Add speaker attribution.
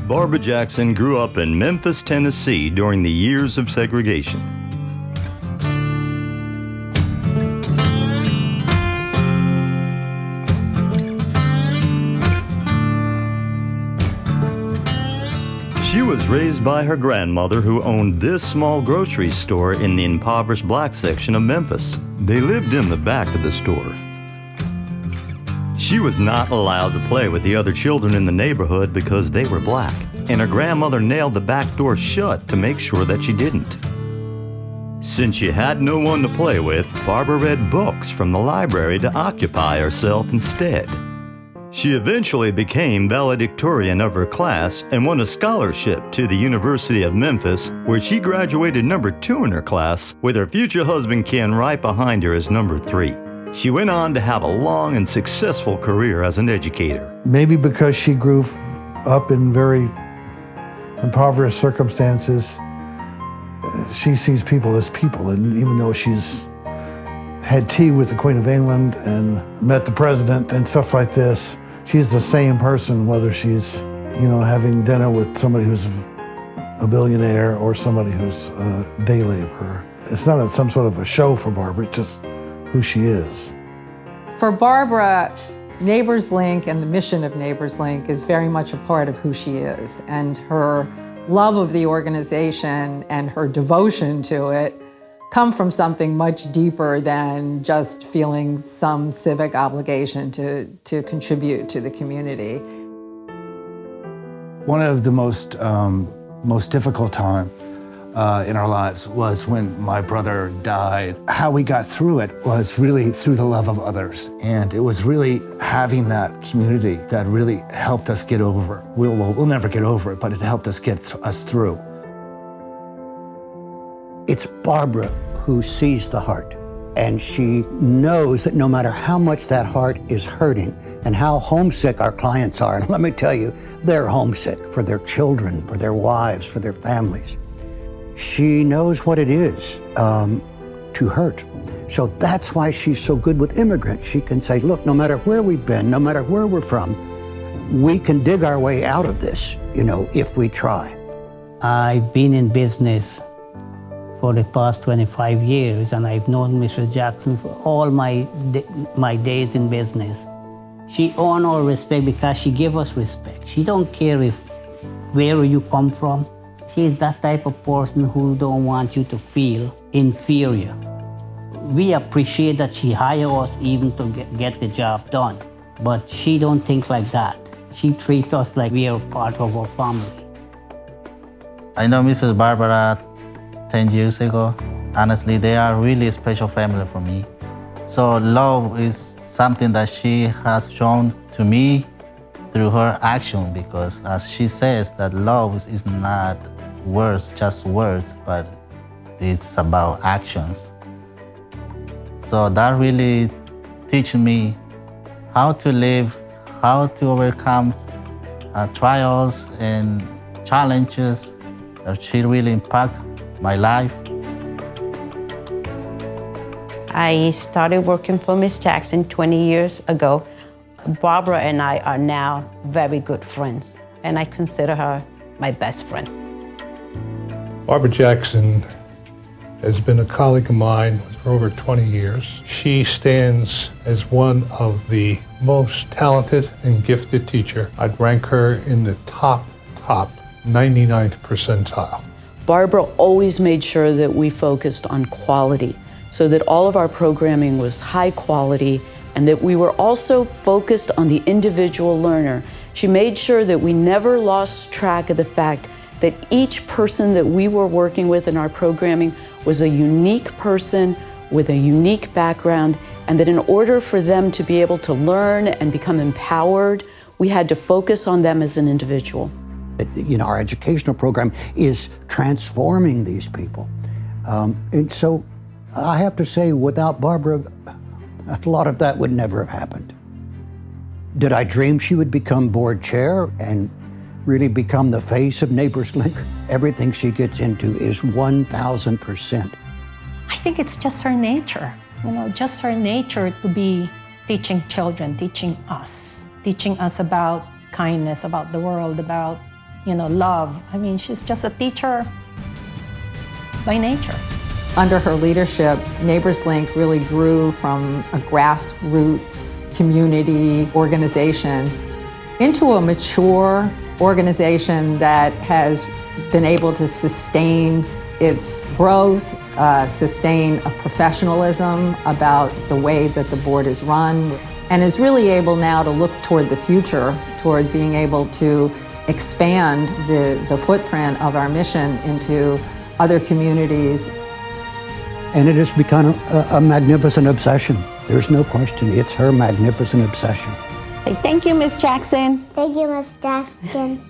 Speaker 1: Barbara Jackson grew up in Memphis, Tennessee during the years of segregation. She was raised by her grandmother, who owned this small grocery store in the impoverished black section of Memphis. They lived in the back of the store. She was not allowed to play with the other children in the neighborhood because they were black, and her grandmother nailed the back door shut to make sure that she didn't. Since she had no one to play with, Barbara read books from the library to occupy herself instead. She eventually became valedictorian of her class and won a scholarship to the University of Memphis, where she graduated number 2 in her class, with her future husband Ken right behind her as number 3. She went on to have a long and successful career as an educator.
Speaker 2: Maybe because she grew up in very impoverished circumstances, she sees people as people. And even though she's had tea with the Queen of England and met the president and stuff like this, she's the same person, whether she's, having dinner with somebody who's a billionaire or somebody who's a day laborer. It's not some sort of a show for Barbara, it's just who she is.
Speaker 3: For Barbara, Neighbors Link and the mission of Neighbors Link is very much a part of who she is, and her love of the organization and her devotion to it come from something much deeper than just feeling some civic obligation to contribute to the community.
Speaker 4: One of the most difficult time in our lives was when my brother died. How we got through it was really through the love of others. And it was really having that community that really helped us get over it. We'll never get over it, but it helped us get us through.
Speaker 5: It's Barbara who sees the heart. And she knows that no matter how much that heart is hurting and how homesick our clients are, and let me tell you, they're homesick for their children, for their wives, for their families. She knows what it is to hurt. So that's why she's so good with immigrants. She can say, look, no matter where we've been, no matter where we're from, we can dig our way out of this, if we try.
Speaker 6: I've been in business for the past 25 years, and I've known Mrs. Jackson for all my days in business. She earned our respect because she gave us respect. She don't care where you come from. She's that type of person who don't want you to feel inferior. We appreciate that she hired us even to get the job done, but she don't think like that. She treats us like we are part of her family.
Speaker 7: I know Mrs. Barbara 10 years ago. Honestly, they are really a special family for me. So love is something that she has shown to me through her action, because as she says, that love is not words, just words, but it's about actions. So that really teaches me how to live, how to overcome trials and challenges. She really impacted my life.
Speaker 8: I started working for Miss Jackson 20 years ago. Barbara and I are now very good friends, and I consider her my best friend.
Speaker 9: Barbara Jackson has been a colleague of mine for over 20 years. She stands as one of the most talented and gifted teacher. I'd rank her in the top 99th percentile.
Speaker 10: Barbara always made sure that we focused on quality, so that all of our programming was high quality, and that we were also focused on the individual learner. She made sure that we never lost track of the fact that each person that we were working with in our programming was a unique person with a unique background, and that in order for them to be able to learn and become empowered, we had to focus on them as an individual.
Speaker 5: Our educational program is transforming these people. And so I have to say, without Barbara, a lot of that would never have happened. Did I dream she would become board chair and really become the face of Neighbors Link? Everything she gets into is 1,000%.
Speaker 11: I think it's just her nature, just her nature to be teaching children, teaching us about kindness, about the world, about love. I mean, she's just a teacher by nature.
Speaker 3: Under her leadership, Neighbors Link really grew from a grassroots community organization into a mature organization that has been able to sustain its growth, sustain a professionalism about the way that the board is run, and is really able now to look toward the future, toward being able to expand the footprint of our mission into other communities.
Speaker 5: And it has become a magnificent obsession. There's no question. It's her magnificent obsession.
Speaker 12: Thank you, Miss Jackson.
Speaker 13: Thank you, Miss Jackson.